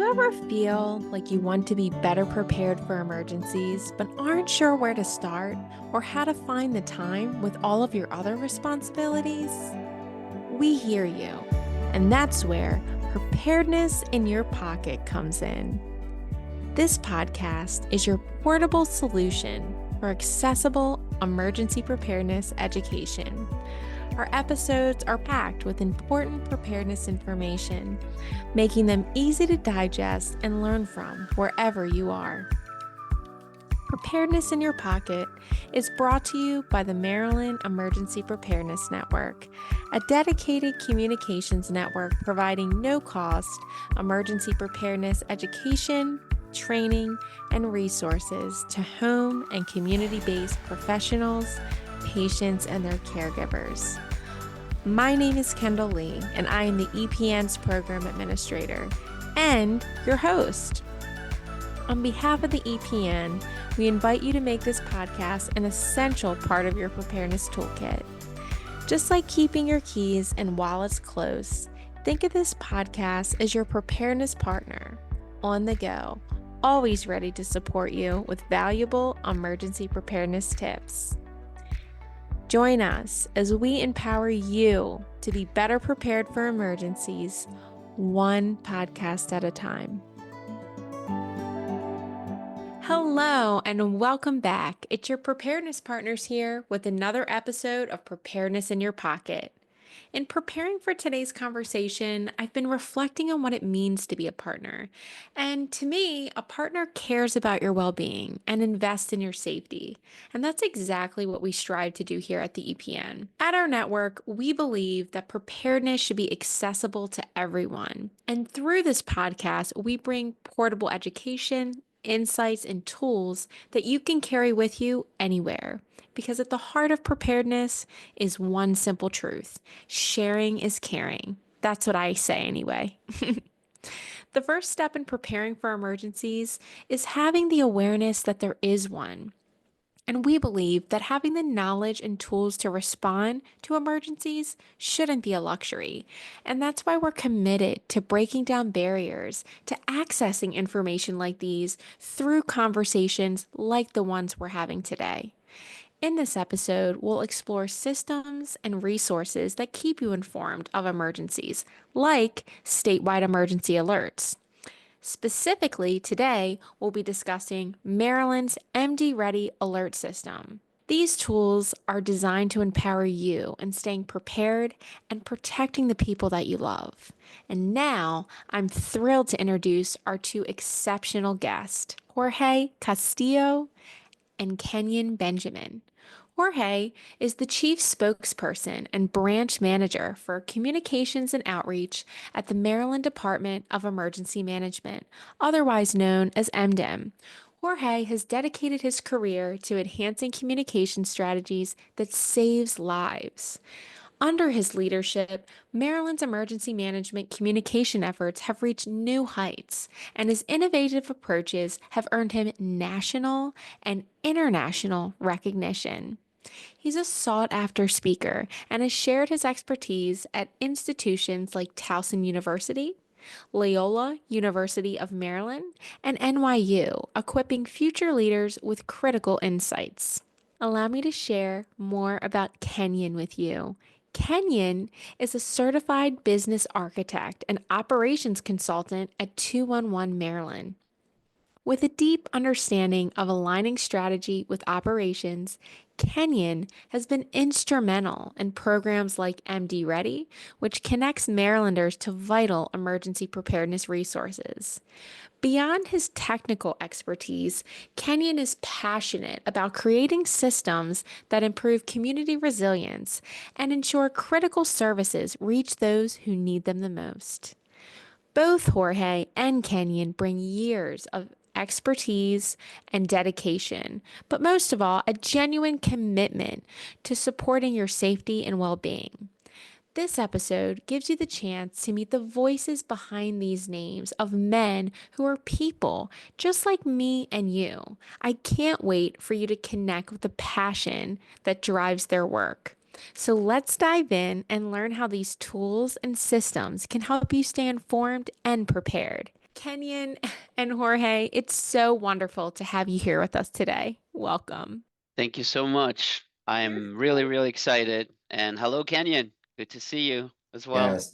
you ever feel like you want to be better prepared for emergencies, but aren't sure where to start or how to find the time with all of your other responsibilities? We hear you, and that's where Preparedness in Your Pocket comes in. This podcast is your portable solution for accessible emergency preparedness education. Our episodes are packed with important preparedness information, making them easy to digest and learn from wherever you are. Preparedness in Your Pocket is brought to you by the Maryland Emergency Preparedness Network, a dedicated communications network providing no-cost emergency preparedness education, training, and resources to home and community-based professionals, patients, and their caregivers. My name is Kendal Lee, and I am the EPN's Program Administrator and your host. On behalf of the EPN, we invite you to make this podcast an essential part of your preparedness toolkit. Just like keeping your keys and wallets close, think of this podcast as your preparedness partner, on the go, always ready to support you with valuable emergency preparedness tips. Join us as we empower you to be better prepared for emergencies, one podcast at a time. Hello and welcome back. It's your preparedness partners here with another episode of Preparedness in Your Pocket. In preparing for today's conversation, I've been reflecting on what it means to be a partner. And to me, a partner cares about your well-being and invests in your safety. And that's exactly what we strive to do here at the EPN. At our network, we believe that preparedness should be accessible to everyone. And through this podcast, we bring portable education, insights, and tools that you can carry with you anywhere. Because at the heart of preparedness is one simple truth: sharing is caring. That's what I say anyway. The first step in preparing for emergencies is having the awareness that there is one. And we believe that having the knowledge and tools to respond to emergencies shouldn't be a luxury. And that's why we're committed to breaking down barriers to accessing information like these through conversations like the ones we're having today. In this episode, we'll explore systems and resources that keep you informed of emergencies, like statewide emergency alerts. Specifically, today, we'll be discussing Maryland's MD Ready alert system. These tools are designed to empower you in staying prepared and protecting the people that you love. And now, I'm thrilled to introduce our two exceptional guests, Jorge Castillo and Kenyn Benjamin. Jorge is the Chief Spokesperson and Branch Manager for Communications and Outreach at the Maryland Department of Emergency Management, otherwise known as MDEM. Jorge has dedicated his career to enhancing communication strategies that saves lives. Under his leadership, Maryland's emergency management communication efforts have reached new heights, and his innovative approaches have earned him national and international recognition. He's a sought-after speaker and has shared his expertise at institutions like Towson University, Loyola University of Maryland, and NYU, equipping future leaders with critical insights. Allow me to share more about Kenyn with you. Kenyn is a certified business architect and operations consultant at 211 Maryland. With a deep understanding of aligning strategy with operations, Kenyn has been instrumental in programs like MD Ready, which connects Marylanders to vital emergency preparedness resources. Beyond his technical expertise, Kenyn is passionate about creating systems that improve community resilience and ensure critical services reach those who need them the most. Both Jorge and Kenyn bring years of expertise and dedication, but most of all, a genuine commitment to supporting your safety and well-being. This episode gives you the chance to meet the voices behind these names of men who are people just like me and you. I can't wait for you to connect with the passion that drives their work. So let's dive in and learn how these tools and systems can help you stay informed and prepared. Kenyon and Jorge, it's so wonderful to have you here with us today. Welcome. Thank you so much. You're I'm really, so really excited. And hello, Kenyon. Good to see you as well. Yes,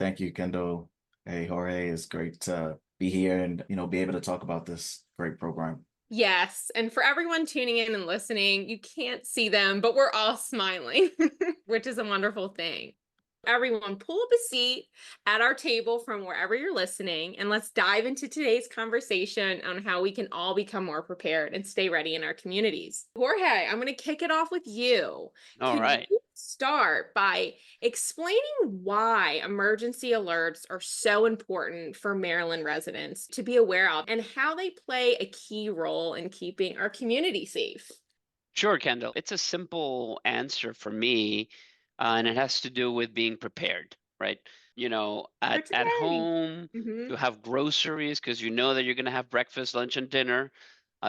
thank you, Kendall. Hey, Jorge, it's great to be here and be able to talk about this great program. Yes, and for everyone tuning in and listening, you can't see them, but we're all smiling, which is a wonderful thing. Everyone, pull up a seat at our table from wherever you're listening, and let's dive into today's conversation on how we can all become more prepared and stay ready in our communities. Jorge, I'm going to kick it off with you. All Could right. you start by explaining why emergency alerts are so important for Maryland residents to be aware of and how they play a key role in keeping our community safe? Sure, Kendall. It's a simple answer for me, and it has to do with being prepared, right? For At today. home, you have groceries because you know that you're going to have breakfast, lunch, and dinner.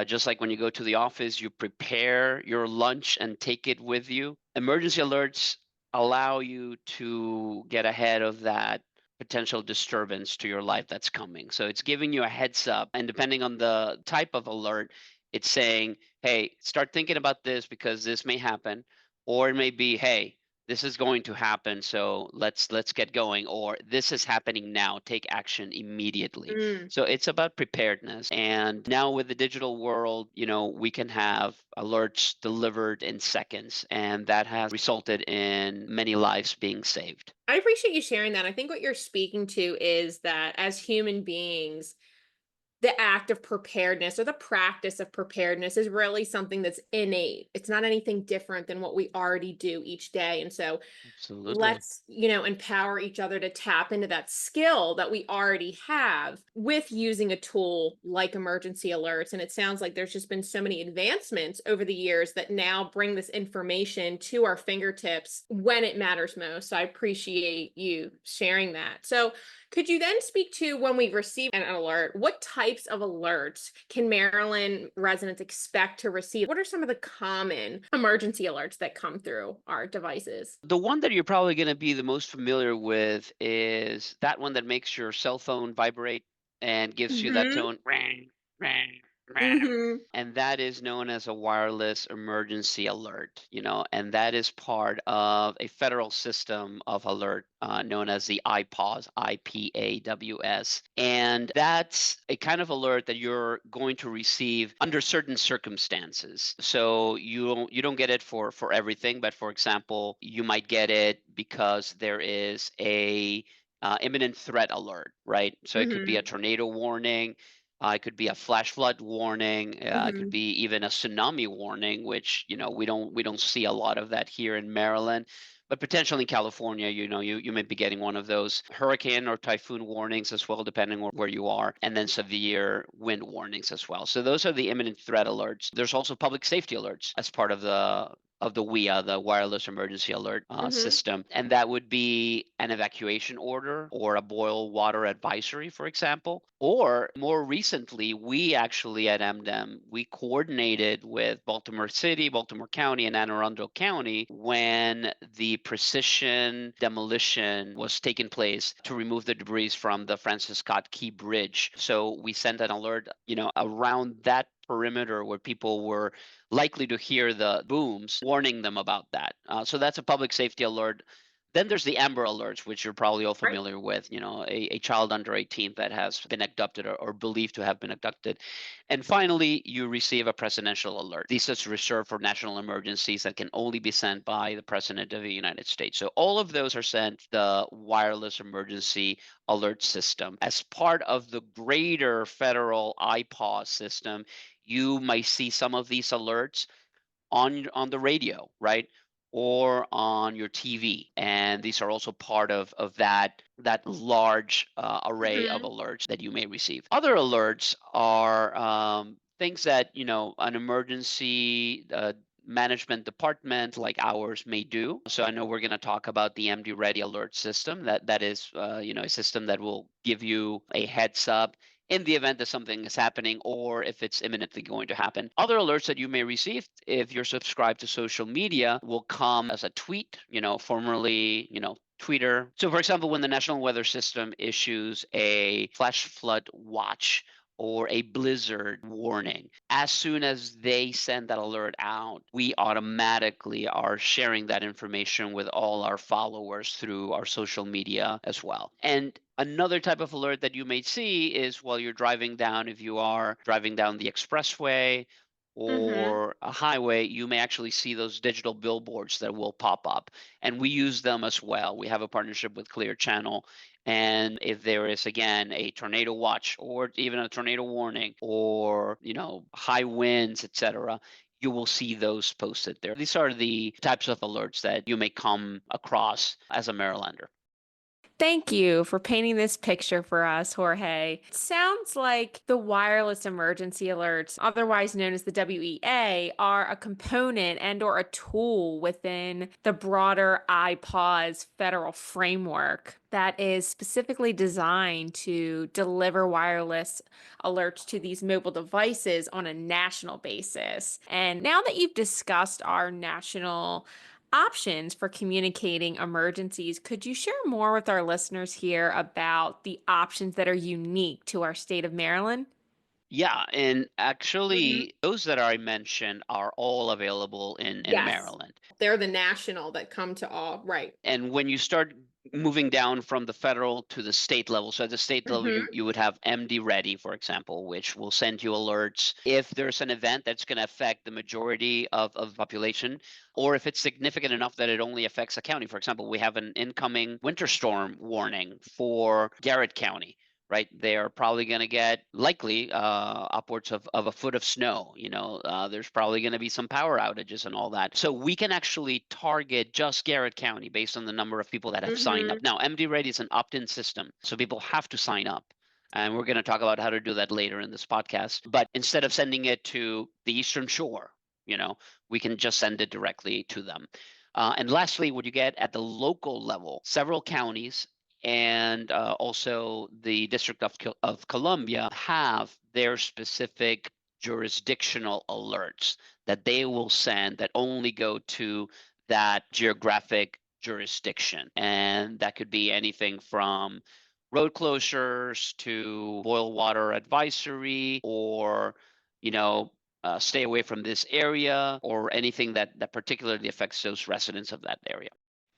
Just like when you go to the office, you prepare your lunch and take it with you. Emergency alerts allow you to get ahead of that potential disturbance to your life that's coming. So it's giving you a heads up. And depending on the type of alert, it's saying, hey, start thinking about this because this may happen. Or it may be, hey, this is going to happen, so let's get going, or this is happening now, take action immediately. Mm. So it's about preparedness. And now with the digital world, we can have alerts delivered in seconds, and that has resulted in many lives being saved. I appreciate you sharing that. I think what you're speaking to is that as human beings, the act of preparedness or the practice of preparedness is really something that's innate. It's not anything different than what we already do each day. And so Absolutely. let's, empower each other to tap into that skill that we already have with using a tool like emergency alerts. And it sounds like there's just been so many advancements over the years that now bring this information to our fingertips when it matters most. So I appreciate you sharing that. So could you then speak to when we receive an alert, what types of alerts can Maryland residents expect to receive? What are some of the common emergency alerts that come through our devices? The one that you're probably going to be the most familiar with is that one that makes your cell phone vibrate and gives you that Mhm. tone, "Rang, rang, rang." Mhm. And that is known as a wireless emergency alert, and that is part of a federal system of alert known as the IPAWS, IPAWS. And that's a kind of alert that you're going to receive under certain circumstances. So you don't get it for everything, but for example, you might get it because there is a imminent threat alert, right? So it could be a Mhm. tornado warning, it could be a flash flood warning. It could Mhm. be even a tsunami warning, which we don't see a lot of that here in Maryland, but potentially in California, you may be getting one of those hurricane or typhoon warnings as well, depending on where you are, and then severe wind warnings as well. So those are the imminent threat alerts. There's also public safety alerts as part of the WIA, the wireless emergency alert Mhm. system. And that would be an evacuation order or a boil water advisory, for example. Or more recently, we actually at MDEM, we coordinated with Baltimore City, Baltimore County, and Anne Arundel County when the precision demolition was taking place to remove the debris from the Francis Scott Key Bridge. So we sent an alert, around that perimeter where people were likely to hear the booms, warning them about that. So that's a public safety alert. Then there's the Amber Alerts, which you're probably all Right. familiar with. A child under 18 that has been abducted or believed to have been abducted. And finally, you receive a presidential alert. These are reserved for national emergencies that can only be sent by the President of the United States. So all of those are sent the wireless emergency alert system. As part of the greater federal IPAWS system, you might see some of these alerts on the radio, right? Or on your TV. And these are also part of that large array of Mhm. alerts that you may receive. Other alerts are things that, an emergency management department like ours may do. So I know we're going to talk about the MD Ready alert system. That is, a system that will give you a heads up in the event that something is happening or if it's imminently going to happen. Other alerts that you may receive if you're subscribed to social media will come as a tweet, formerly, Twitter. So, for example, when the National Weather System issues a flash flood watch or a blizzard warning, as soon as they send that alert out, we automatically are sharing that information with all our followers through our social media as well. And another type of alert that you may see is while you're driving down, if you are driving down the expressway Mm-hmm. or a highway, you may actually see those digital billboards that will pop up, and we use them as well. We have a partnership with Clear Channel, and if there is again a tornado watch or even a tornado warning or high winds, etc., you will see those posted there. These are the types of alerts that you may come across as a Marylander. Thank you for painting this picture for us, Jorge. It sounds like the wireless emergency alerts, otherwise known as the WEA, are a component and or a tool within the broader iPause federal framework that is specifically designed to deliver wireless alerts to these mobile devices on a national basis. And now that you've discussed our national options for communicating emergencies, could you share more with our listeners here about the options that are unique to our state of Maryland? Yeah, and Hmm. actually, those that I mentioned are all available in Yes. Maryland. They're the national that come to all, right. And when you start moving down from the federal to the state level, so at the state level, you, Hmm. you would have MD Ready, for example, which will send you alerts if there's an event that's going to affect the majority of the population, or if it's significant enough that it only affects a county. For example, we have an incoming winter storm warning for Garrett County. Right, they are probably going to get likely upwards of a foot of snow. There's probably going to be some power outages and all that. So we can actually target just Garrett County based on the number of people that have signed up. Hmm. Now, MD Ready is an opt-in system, so people have to sign up. And we're going to talk about how to do that later in this podcast. But instead of sending it to the Eastern Shore, we can just send it directly to them. And lastly, what you get at the local level, several counties and also the District of Columbia have their specific jurisdictional alerts that they will send that only go to that geographic jurisdiction. And that could be anything from road closures to boil water advisory or, stay away from this area or anything that particularly affects those residents of that area.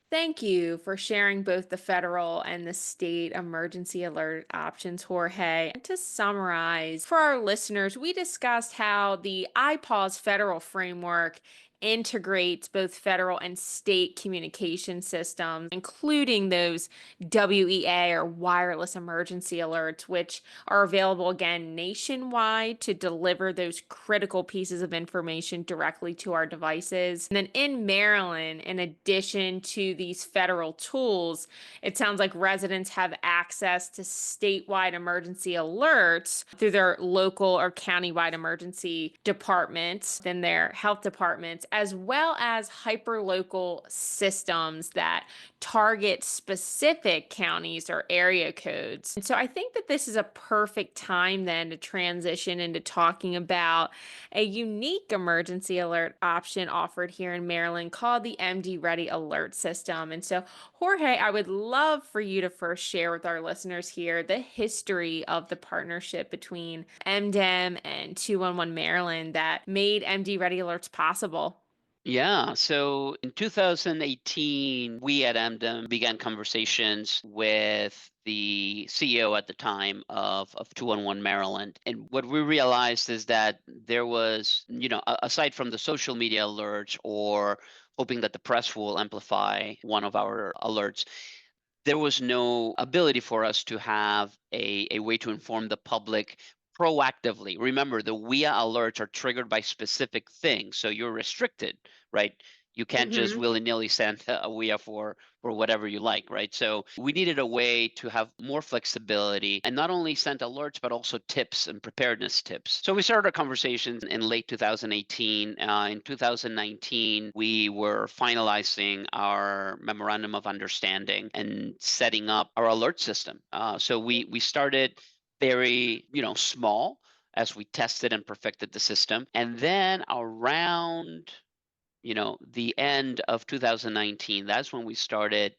Thank you for sharing both the federal and the state emergency alert options, Jorge. And to summarize, for our listeners, we discussed how the IPAWS federal framework integrates both federal and state communication systems, including those WEA or wireless emergency alerts, which are available again nationwide to deliver those critical pieces of information directly to our devices. And then in Maryland, in addition to these federal tools, it sounds like residents have access to statewide emergency alerts through their local or countywide emergency departments, then their health departments, as well as hyperlocal systems that target specific counties or area codes. And so I think that this is a perfect time then to transition into talking about a unique emergency alert option offered here in Maryland called the MD Ready Alert System. And so, Jorge, I would love for you to first share with our listeners here the history of the partnership between MDEM and 211 Maryland that made MD Ready Alerts possible. Yeah, so in 2018, we at Amdem began conversations with the CEO at the time of 211 Maryland. And what we realized is that there was, aside from the social media alerts or hoping that the press will amplify one of our alerts, there was no ability for us to have a way to inform the public proactively. Remember, the WIA alerts are triggered by specific things, so you're restricted, right? You can't just Hmm. willy-nilly send a WIA for whatever you like, right? So we needed a way to have more flexibility and not only send alerts, but also tips and preparedness tips. So we started our conversations in late 2018. In 2019, we were finalizing our memorandum of understanding and setting up our alert system. So we started very small as we tested and perfected the system, and then around the end of 2019, that's when we started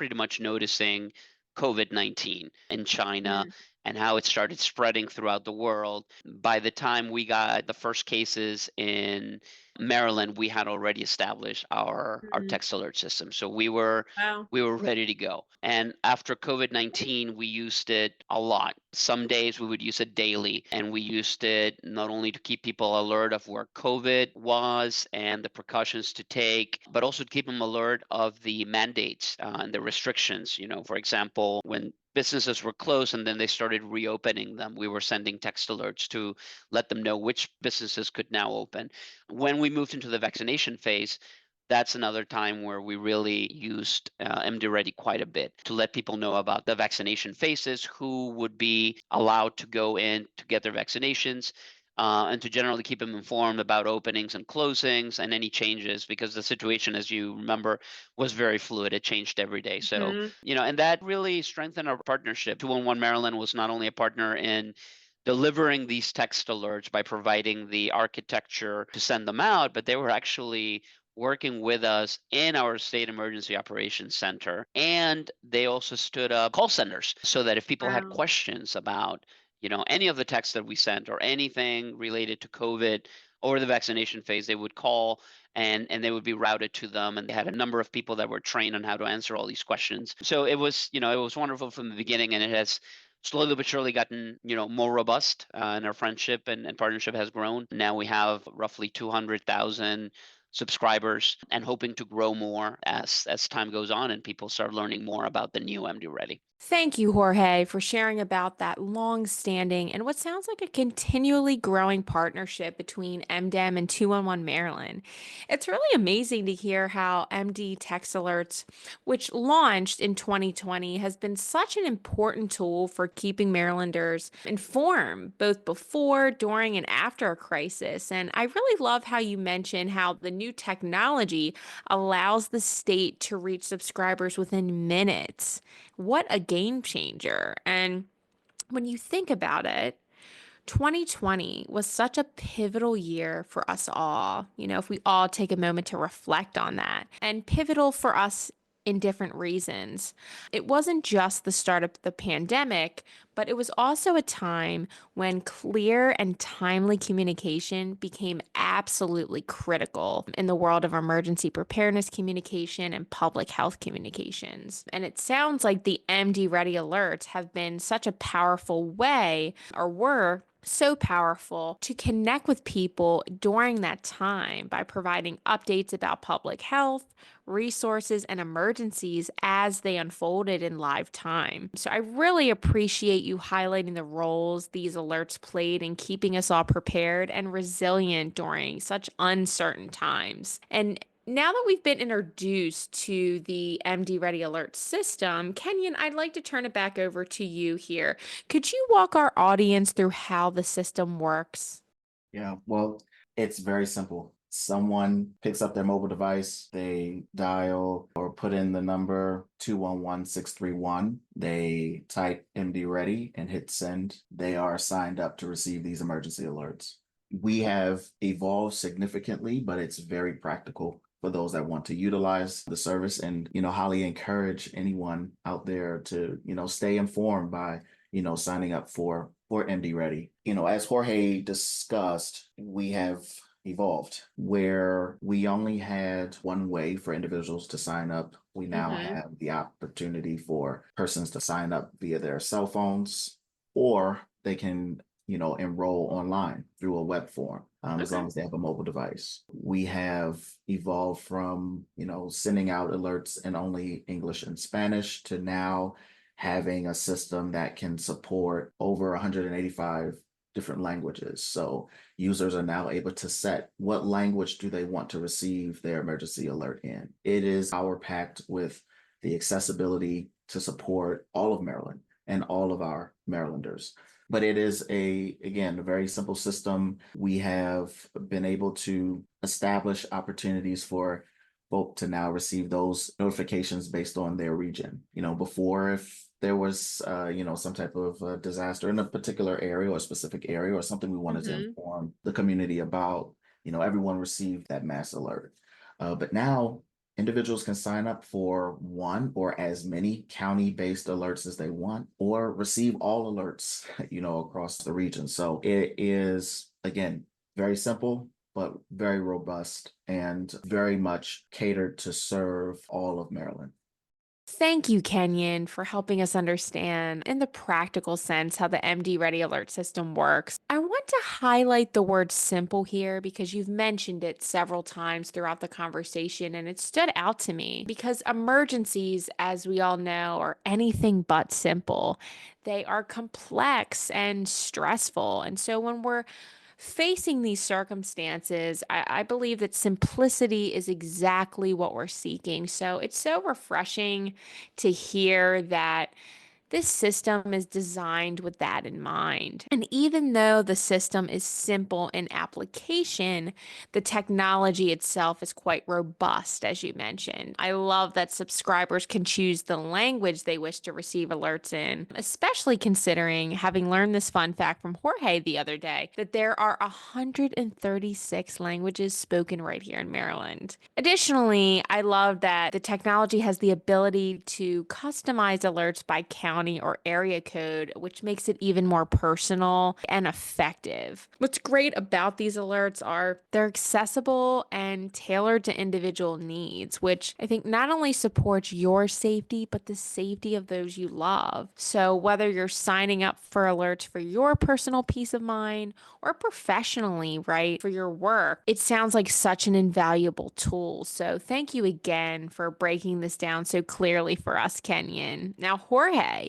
pretty much noticing COVID-19 in China Mm, and how it started spreading throughout the world. By the time we got the first cases in Maryland, we had already established our mm. text alert system. So Wow. we were ready to go. And after COVID-19, we used it a lot. Some days we would use it daily, and we used it not only to keep people alert of where COVID was and the precautions to take, but also to keep them alert of the mandates and the restrictions. For example, when businesses were closed and then they started reopening them, we were sending text alerts to let them know which businesses could now open. When we moved into the vaccination phase, that's another time where we really used MD Ready quite a bit to let people know about the vaccination phases, who would be allowed to go in to get their vaccinations, and to generally keep them informed about openings and closings and any changes, because the situation, as you remember, was very fluid. It changed every day. So, Mhm. and that really strengthened our partnership. 211 Maryland was not only a partner in delivering these text alerts by providing the architecture to send them out, but they were actually working with us in our state emergency operations center. And they also stood up call centers so that if people had Wow. questions about, any of the texts that we sent or anything related to COVID or the vaccination phase, they would call and they would be routed to them. And they had a number of people that were trained on how to answer all these questions. So it was wonderful from the beginning, and it has slowly but surely gotten more robust, and our friendship and partnership has grown. Now we have roughly 200,000 subscribers and hoping to grow more as time goes on and people start learning more about the new MD Ready. Thank you, Jorge, for sharing about that long-standing and what sounds like a continually growing partnership between MDEM and 211 Maryland. It's really amazing to hear how MD Text Alerts, which launched in 2020, has been such an important tool for keeping Marylanders informed both before, during, and after a crisis. And I really love how you mentioned how the new technology allows the state to reach subscribers within minutes. What a game changer. And when you think about it, 2020 was such a pivotal year for us all. If we all take a moment to reflect on that, and pivotal for us in different reasons. It wasn't just the start of the pandemic, but it was also a time when clear and timely communication became absolutely critical in the world of emergency preparedness communication and public health communications. And it sounds like the MD Ready alerts have been such a powerful way, or were so powerful, to connect with people during that time by providing updates about public health, resources, and emergencies as they unfolded in live time. So I really appreciate you highlighting the roles these alerts played in keeping us all prepared and resilient during such uncertain times. And now that we've been introduced to the MD Ready Alert system, Kenyon, I'd like to turn it back over to you here. Could you walk our audience through how the system works? Yeah, well, it's very simple. Someone picks up their mobile device, they dial or put in the number 211631. They type MD Ready and hit send. They are signed up to receive these emergency alerts. We have evolved significantly, but it's very practical for those that want to utilize the service, and highly encourage anyone out there to stay informed by signing up for MD Ready. As Jorge discussed, we have evolved where we only had one way for individuals to sign up. We now Mm-hmm. have the opportunity for persons to sign up via their cell phones, or they can enroll online through a web form, as Okay. long as they have a mobile device. We have evolved from sending out alerts in only English and Spanish to now having a system that can support over 185 different languages. So users are now able to set what language do they want to receive their emergency alert in. It is power packed with the accessibility to support all of Maryland and all of our Marylanders. But it is again, a very simple system. We have been able to establish opportunities for folk to now receive those notifications based on their region. Before, if there was some type of disaster in a particular area or a specific area or something we wanted to Mm-hmm. inform the community about, everyone received that mass alert. But now Individuals can sign up for one or as many county-based alerts as they want, or receive all alerts, across the region. So it is, again, very simple, but very robust and very much catered to serve all of Maryland. Thank you, Kenyon, for helping us understand in the practical sense how the MD Ready Alert system works. I want to highlight the word simple here because you've mentioned it several times throughout the conversation and it stood out to me because emergencies, as we all know, are anything but simple. They are complex and stressful. And so when we're facing these circumstances, I believe that simplicity is exactly what we're seeking. So it's so refreshing to hear that this system is designed with that in mind. And even though the system is simple in application, the technology itself is quite robust, as you mentioned. I love that subscribers can choose the language they wish to receive alerts in, especially considering having learned this fun fact from Jorge the other day that there are 136 languages spoken right here in Maryland. Additionally, I love that the technology has the ability to customize alerts by county or area code, which makes it even more personal and effective. What's great about these alerts are they're accessible and tailored to individual needs, which I think not only supports your safety, but the safety of those you love. So whether you're signing up for alerts for your personal peace of mind or professionally, right, for your work, it sounds like such an invaluable tool. So thank you again for breaking this down so clearly for us, Kenyon. Now, Jorge,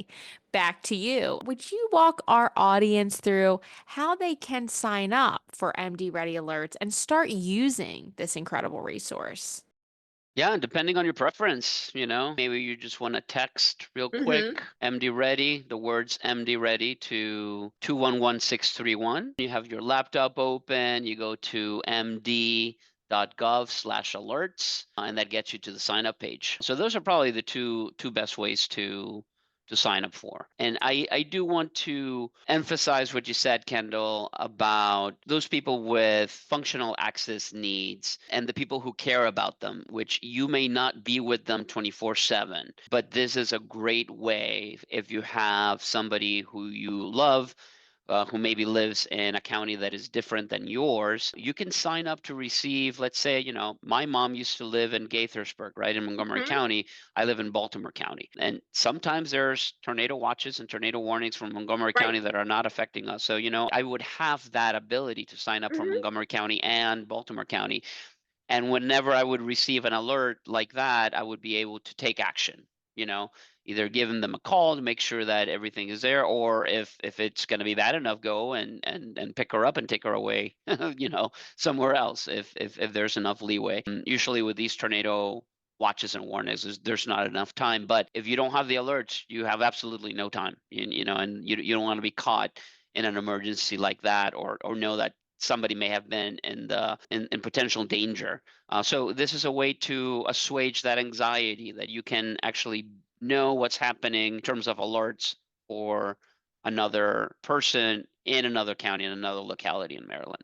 back to you. Would you walk our audience through how they can sign up for MD Ready Alerts and start using this incredible resource? Yeah, and depending on your preference, maybe you just want to text real quick, MD Ready, the words MD Ready to 211631. You have your laptop open, you go to md.gov/alerts, and that gets you to the sign up page. So those are probably the two best ways to sign up for. And I do want to emphasize what you said, Kendall, about those people with functional access needs and the people who care about them, which you may not be with them 24/7. But this is a great way if you have somebody who you love, who maybe lives in a county that is different than yours, you can sign up to receive, let's say, my mom used to live in Gaithersburg, right, in Montgomery Mhm. County. I live in Baltimore County. And sometimes there's tornado watches and tornado warnings from Montgomery Right. County that are not affecting us. So, I would have that ability to sign up for Mhm. Montgomery County and Baltimore County. And whenever I would receive an alert like that, I would be able to take action, you know, either giving them a call to make sure that everything is there, or if it's going to be bad enough, go and pick her up and take her away, somewhere else if there's enough leeway. Usually with these tornado watches and warnings, there's not enough time. But if you don't have the alerts, you have absolutely no time, and you don't want to be caught in an emergency like that, or know that somebody may have been in potential danger. So this is a way to assuage that anxiety, that you can actually know what's happening in terms of alerts for another person in another county, in another locality in Maryland.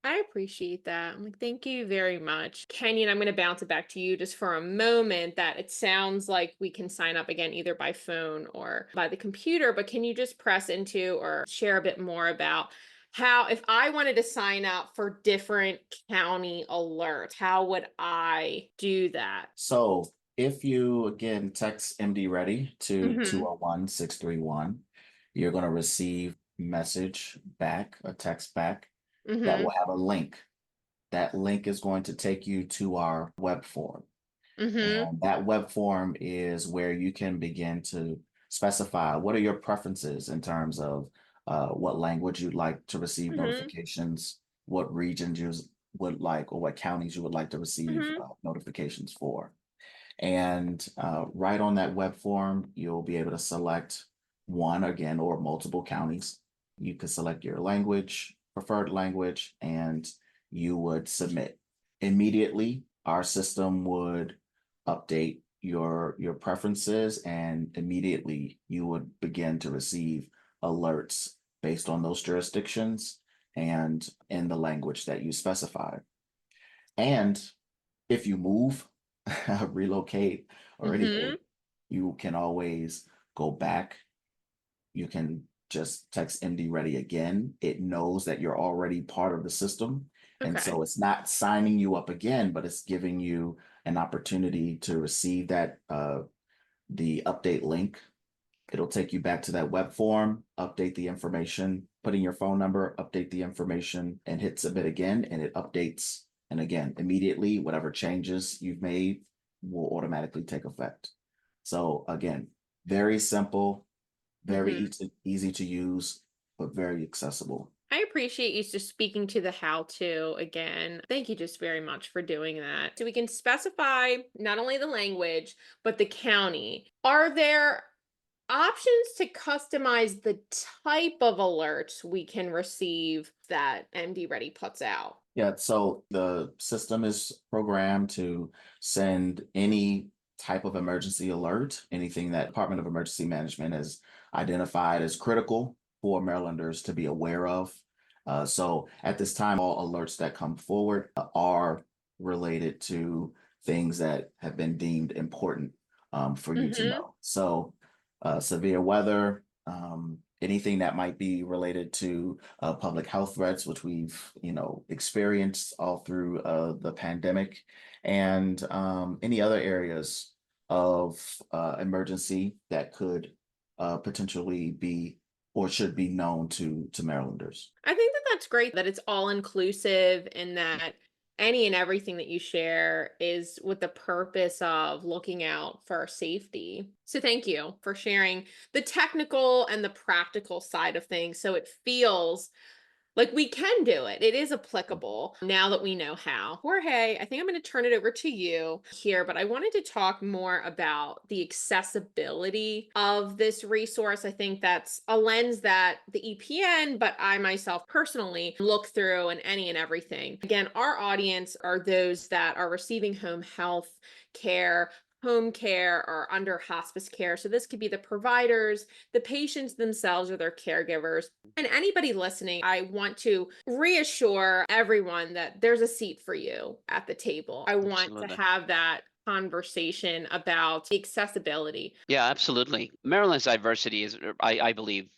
I appreciate that. I'm like, thank you very much. Kenyon, I'm going to bounce it back to you just for a moment that it sounds like we can sign up again either by phone or by the computer, but can you just press into or share a bit more about how, if I wanted to sign up for different county alerts, how would I do that? So if you again text MD Ready to Mm-hmm. 201631, you're going to receive message back, a text back that Mm-hmm. will have a link. That link is going to take you to our web form. Mm-hmm. And that web form is where you can begin to specify what are your preferences in terms of what language you'd like to receive Mm-hmm. notifications, what regions you would like, or what counties you would like to receive Mm-hmm. notifications for. And right on that web form, you'll be able to select one again or multiple counties. You could select your language, preferred language, and you would submit. Immediately, our system would update your preferences, and immediately you would begin to receive alerts based on those jurisdictions and in the language that you specified. And if you move, relocate or Mm-hmm. anything, you can always go back. You can just text MD Ready again. It knows that you're already part of the system. And Okay. so it's not signing you up again, but it's giving you an opportunity to receive that the update link. It'll take you back to that web form, update the information, put in your phone number, update the information, and hit submit again, and it updates. And again, immediately, whatever changes you've made will automatically take effect. So again, very simple, very Mm-hmm. easy to use, but very accessible. I appreciate you just speaking to the how to again. Thank you just very much for doing that. So we can specify not only the language, but the county. Are there options to customize the type of alerts we can receive that MD Ready puts out? Yeah, so the system is programmed to send any type of emergency alert, anything that Department of Emergency Management has identified as critical for Marylanders to be aware of. So at this time, all alerts that come forward are related to things that have been deemed important for you to Mm-hmm. know. So severe weather, anything that might be related to public health threats, which we've experienced all through the pandemic, and any other areas of emergency that could potentially be or should be known to Marylanders. I think that that's great that it's all inclusive and that any and everything that you share is with the purpose of looking out for our safety. So thank you for sharing the technical and the practical side of things so it feels like we can do it. It is applicable now that we know how. Jorge, I think I'm going to turn it over to you here, but I wanted to talk more about the accessibility of this resource. I think that's a lens that the EPN, but I myself personally look through in any and everything. Again, our audience are those that are receiving home health care, home care, or under hospice care. So this could be the providers, the patients themselves, or their caregivers. And anybody listening, I want to reassure everyone that there's a seat for you at the table. I want to Absolutely. have that conversation about the accessibility. Yeah, absolutely. Maryland's diversity is, I believe,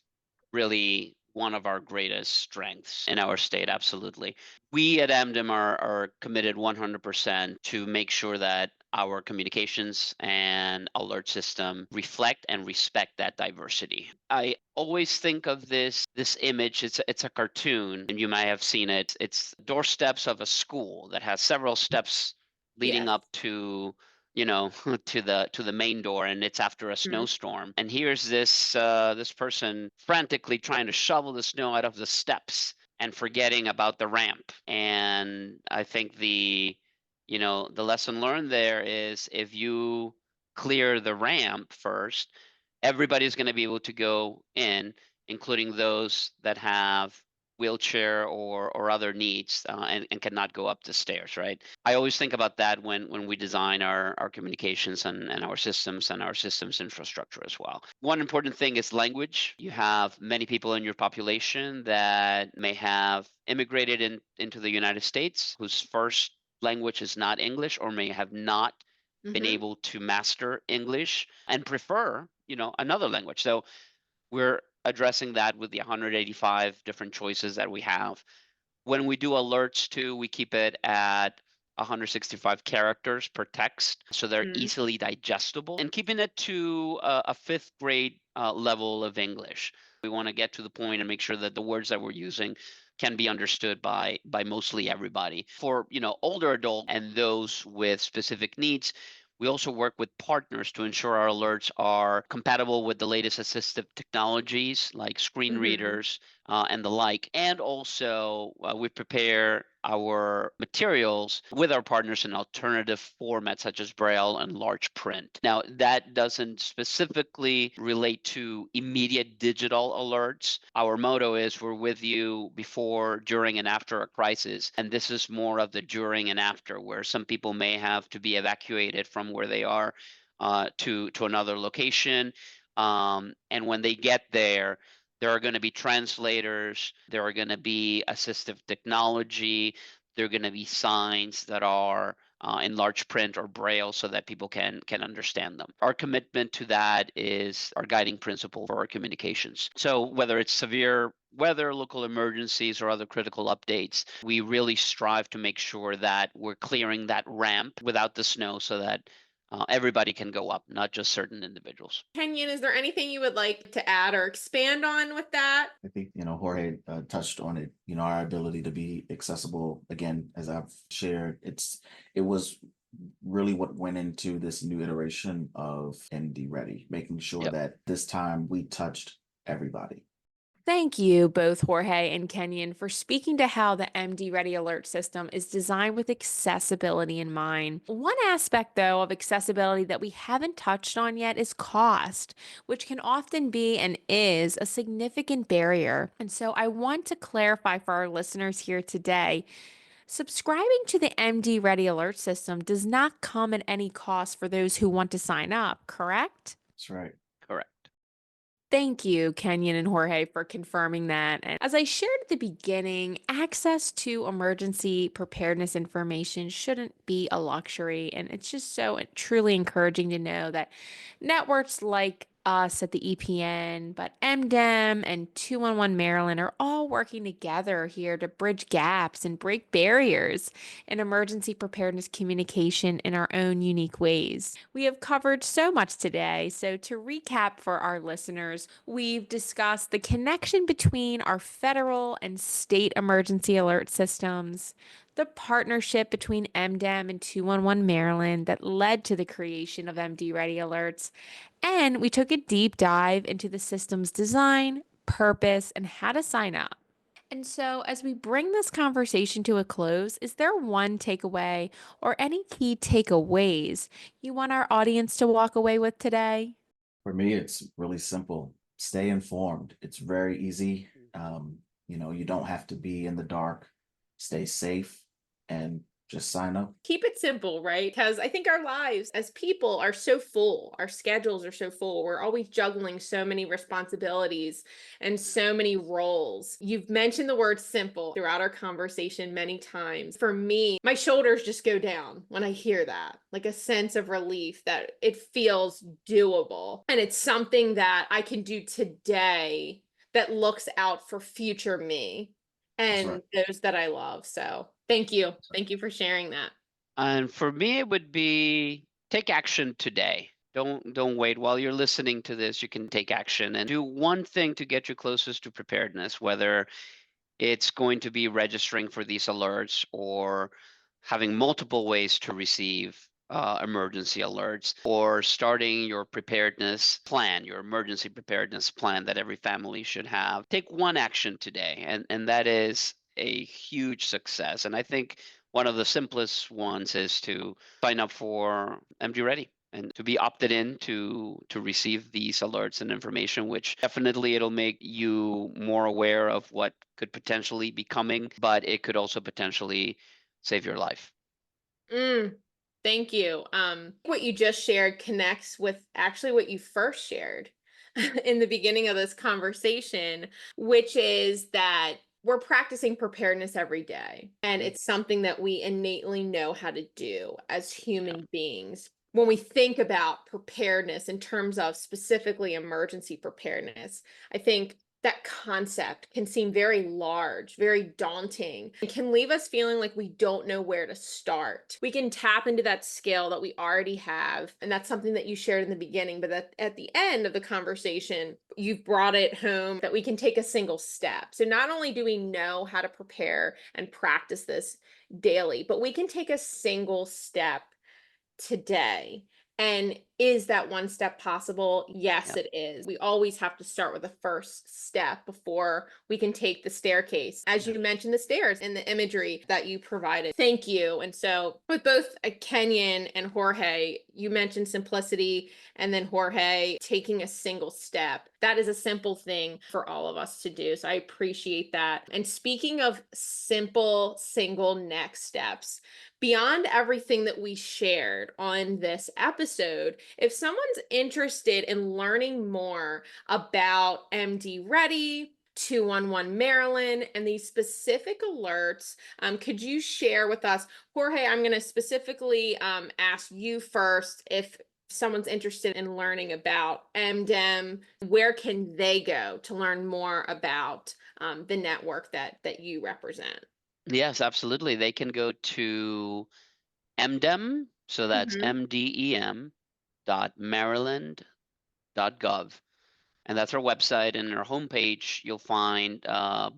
really one of our greatest strengths in our state. Absolutely. We at AMDM are committed 100% to make sure that our communications and alert system reflect and respect that diversity. I always think of this image. It's a cartoon, and you might have seen it. It's doorsteps of a school that has several steps leading Yes. up to to the main door, and it's after a Mhm. snowstorm, and here's this person frantically trying to shovel the snow out of the steps and forgetting about the ramp. And I think the lesson learned there is, if you clear the ramp first, everybody's going to be able to go in, including those that have wheelchair or other needs, and cannot go up the stairs, right? I always think about that when we design our communications and our systems infrastructure as well. One important thing is language. You have many people in your population that may have immigrated into the United States, whose first language is not English, or may have not been Mhm. able to master English and prefer, another language. So we're addressing that with the 185 different choices that we have. When we do alerts too, we keep it at 165 characters per text, so they're Mhm. easily digestible, and keeping it to a fifth grade level of English. We want to get to the point and make sure that the words that we're using can be understood by mostly everybody. For older adults and those with specific needs, we also work with partners to ensure our alerts are compatible with the latest assistive technologies like screen Mhm. readers, and the like. And also, we prepare our materials with our partners in alternative formats such as Braille and large print. Now, that doesn't specifically relate to immediate digital alerts. Our motto is, we're with you before, during, and after a crisis. And this is more of the during and after, where some people may have to be evacuated from where they are to another location. And when they get there are going to be translators, there are going to be assistive technology, there are going to be signs that are in large print or braille so that people can understand them. Our commitment to that is our guiding principle for our communications. So whether it's severe weather, local emergencies, or other critical updates, we really strive to make sure that we're clearing that ramp without the snow so that everybody can go up, not just certain individuals. Kenyon, is there anything you would like to add or expand on with that? I think, Jorge touched on it, our ability to be accessible. Again, as I've shared, it was really what went into this new iteration of MD Ready, making sure Yep. that this time we touched everybody. Thank you, both Jorge and Kenyon, for speaking to how the MD Ready Alert System is designed with accessibility in mind. One aspect, though, of accessibility that we haven't touched on yet is cost, which can often be and is a significant barrier. And so I want to clarify for our listeners here today. Subscribing to the MD Ready Alert System does not come at any cost for those who want to sign up, correct? That's right. Correct. Thank you, Kenyon and Jorge, for confirming that. And as I shared at the beginning, access to emergency preparedness information shouldn't be a luxury. And it's just so truly encouraging to know that networks like us at the EPN, but MDEM and 211 Maryland are all working together here to bridge gaps and break barriers in emergency preparedness communication in our own unique ways. We have covered so much today. So, to recap for our listeners, we've discussed the connection between our federal and state emergency alert systems, the partnership between MDEM and 211 Maryland that led to the creation of MD Ready Alerts, and we took a deep dive into the system's design, purpose, and how to sign up. And so, as we bring this conversation to a close, is there one takeaway or any key takeaways you want our audience to walk away with today? For me, it's really simple. Stay informed. It's very easy. You don't have to be in the dark. Stay safe and just sign up. Keep it simple, right? Because I think our lives as people are so full. Our schedules are so full. We're always juggling so many responsibilities and so many roles. You've mentioned the word simple throughout our conversation many times. For me, my shoulders just go down when I hear that, like a sense of relief that it feels doable. And it's something that I can do today that looks out for future me and right. those that I love. So thank you. Thank you for sharing that. And for me, it would be take action today. Don't wait. While you're listening to this, you can take action and do one thing to get you closest to preparedness, whether it's going to be registering for these alerts or having multiple ways to receive emergency alerts, or starting your preparedness plan, your emergency preparedness plan that every family should have. Take one action today, and that is a huge success. And I think one of the simplest ones is to sign up for MD Ready and to be opted in to receive these alerts and information, which definitely it'll make you more aware of what could potentially be coming, but it could also potentially save your life. Thank you. What you just shared connects with actually what you first shared in the beginning of this conversation, which is that we're practicing preparedness every day. And it's something that we innately know how to do as human beings. When we think about preparedness in terms of specifically emergency preparedness, I think that concept can seem very large, very daunting, and can leave us feeling like we don't know where to start. We can tap into that skill that we already have, and that's something that you shared in the beginning, but at the end of the conversation, you've brought it home that we can take a single step. So not only do we know how to prepare and practice this daily, but we can take a single step today. And is that one step possible? Yes, Yeah. it is. We always have to start with the first step before we can take the staircase. As you mentioned, the stairs in the imagery that you provided. Thank you. And so, with both Kenyon and Jorge, you mentioned simplicity, and then Jorge taking a single step. That is a simple thing for all of us to do. So, I appreciate that. And speaking of simple, single next steps, beyond everything that we shared on this episode, if someone's interested in learning more about MD Ready, 211 Maryland and these specific alerts. Could you share with us, Jorge? I'm going to specifically ask you first if someone's interested in learning about MDEM, where can they go to learn more about the network that you represent? Yes, absolutely. They can go to MDEM, so that's Mhm. MDEM.maryland.gov. And that's our website. And our homepage, you'll find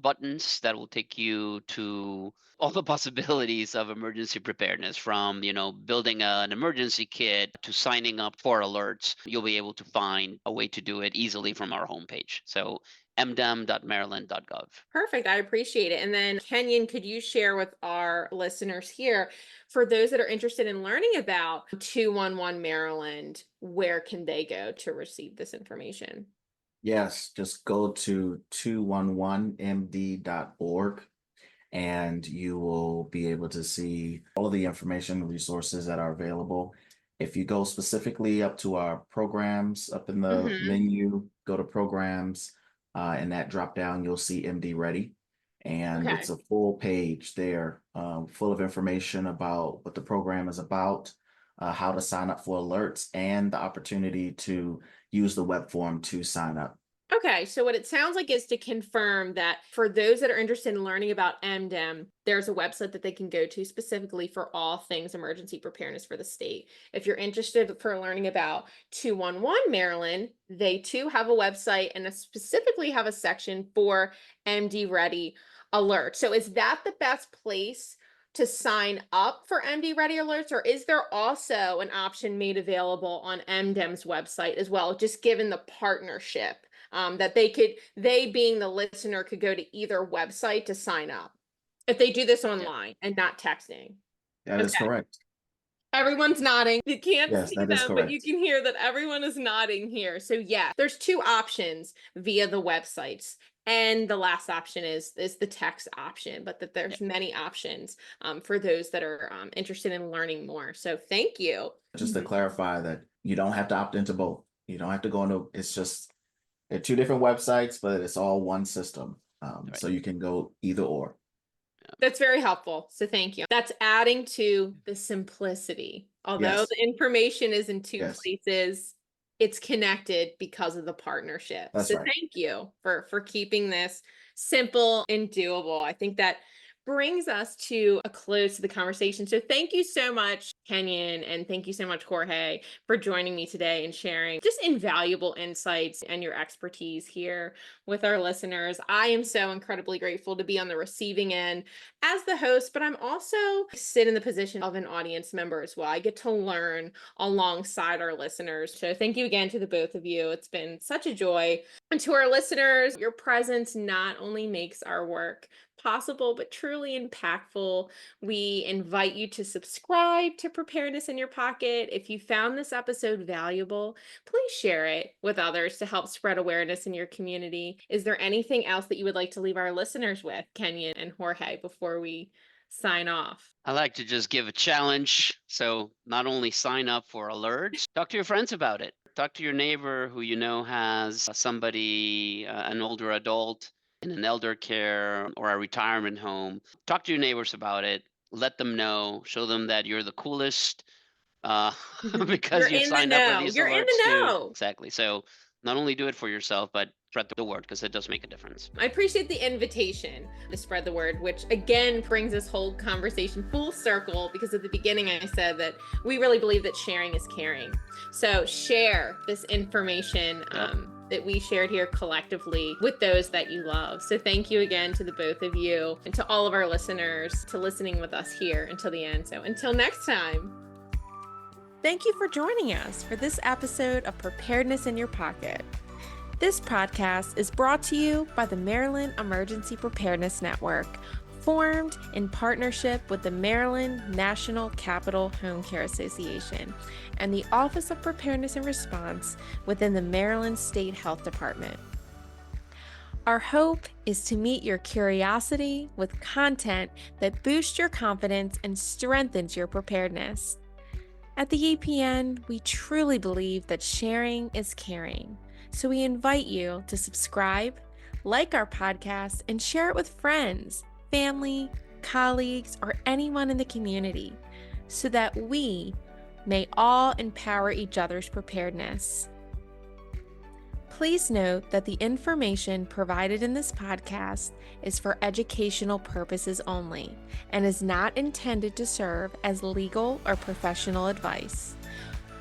buttons that will take you to all the possibilities of emergency preparedness, from building an emergency kit to signing up for alerts. You'll be able to find a way to do it easily from our homepage. So mdem.maryland.gov. Perfect. I appreciate it. And then, Kenyn, could you share with our listeners here, for those that are interested in learning about 211 Maryland, where can they go to receive this information? Yes, just go to 211md.org and you will be able to see all of the information resources that are available. If you go specifically up to our programs, up in the Mm-hmm. menu, go to programs, and that drop down, you'll see MD Ready. And Okay. it's a full page there, full of information about what the program is about, how to sign up for alerts, and the opportunity to use the web form to sign up. Okay, so what it sounds like is to confirm that for those that are interested in learning about MDEM, there's a website that they can go to specifically for all things emergency preparedness for the state. If you're interested for learning about 211 Maryland, they too have a website and specifically have a section for MD Ready alerts. So is that the best place to sign up for MD Ready alerts, or is there also an option made available on MDEM's website as well, just given the partnership? That they being the listener could go to either website to sign up if they do this Yeah. online and not texting. That is Okay. correct. Everyone's nodding. You can't Yes, see that is them, but you correct. can hear that everyone is nodding here. So yeah, there's two options via the websites. And the last option is the text option, but that Yeah. there's many options for those that are interested in learning more. So thank you. Just to clarify that you don't have to opt into both. You don't have to go into, it's just, they're two different websites, but it's all one system. Right. So you can go either or. That's very helpful. So thank you. That's adding to the simplicity. Although Yes, the information is in two yes, places, it's connected because of the partnership. that's So right. thank you for keeping this simple and doable. I think that brings us to a close to the conversation. So thank you so much, Kenyn, and thank you so much, Jorge, for joining me today and sharing just invaluable insights and your expertise here with our listeners. I am so incredibly grateful to be on the receiving end as the host, but I'm also sit in the position of an audience member as well. I get to learn alongside our listeners. So thank you again to the both of you. It's been such a joy. And to our listeners, your presence not only makes our work possible, but truly impactful. We invite you to subscribe to Preparedness in Your Pocket. If you found this episode valuable, please share it with others to help spread awareness in your community. Is there anything else that you would like to leave our listeners with, Kenyn and Jorge, before we sign off? I like to just give a challenge. So not only sign up for alerts, talk to your friends about it. Talk to your neighbor who has somebody, an older adult in an elder care or a retirement home. Talk to your neighbors about it. Let them know. Show them that you're the coolest, uh, You're because you've in the signed up for know. these You're in alerts the too. know. Exactly. So not only do it for yourself, but spread the word, because it does make a difference. I appreciate the invitation to spread the word, which again brings this whole conversation full circle, because at the beginning I said that we really believe that sharing is caring. So share this information that we shared here collectively with those that you love. So thank you again to the both of you and to all of our listeners to listening with us here until the end. So until next time. Thank you for joining us for this episode of Preparedness in Your Pocket. This podcast is brought to you by the Maryland Emergency Preparedness Network, formed in partnership with the Maryland National Capital Home Care Association and the Office of Preparedness and Response within the Maryland State Health Department. Our hope is to meet your curiosity with content that boosts your confidence and strengthens your preparedness. At the EPN, we truly believe that sharing is caring. So we invite you to subscribe, Like our podcast and share it with friends, family, colleagues, or anyone in the community so that we may all empower each other's preparedness. Please note that the information provided in this podcast is for educational purposes only and is not intended to serve as legal or professional advice.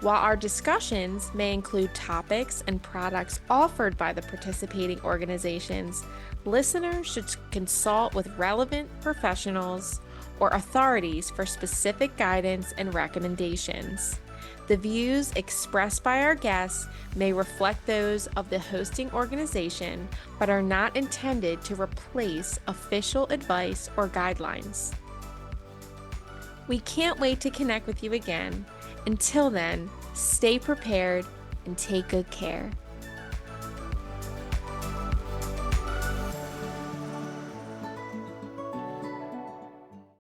While our discussions may include topics and products offered by the participating organizations, listeners should consult with relevant professionals or authorities for specific guidance and recommendations. The views expressed by our guests may reflect those of the hosting organization, but are not intended to replace official advice or guidelines. We can't wait to connect with you again. Until then, stay prepared and take good care.